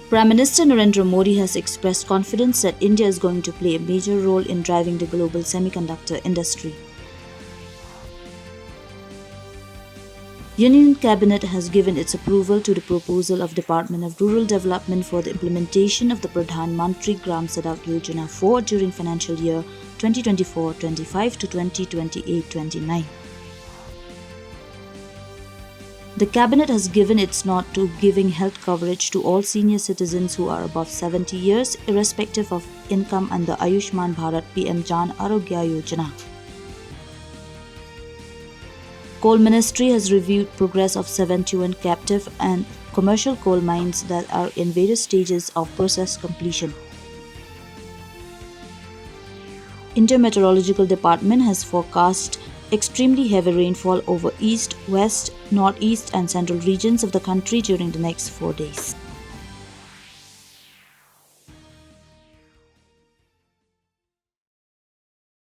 Prime Minister Narendra Modi has expressed confidence that India is going to play a major role in driving the global semiconductor industry. Union Cabinet has given its approval to the proposal of Department of Rural Development for the implementation of the Pradhan Mantri Gram Sadak Yojana 4 during financial year 2024-25 to 2028-29. The Cabinet has given its nod to giving health coverage to all senior citizens who are above 70 years, irrespective of income under Ayushman Bharat PM Jan Arogya Yojana. Coal Ministry has reviewed progress of 71 captive and commercial coal mines that are in various stages of process completion. Indian Meteorological Department has forecast extremely heavy rainfall over east, west, northeast and central regions of the country during the next 4 days.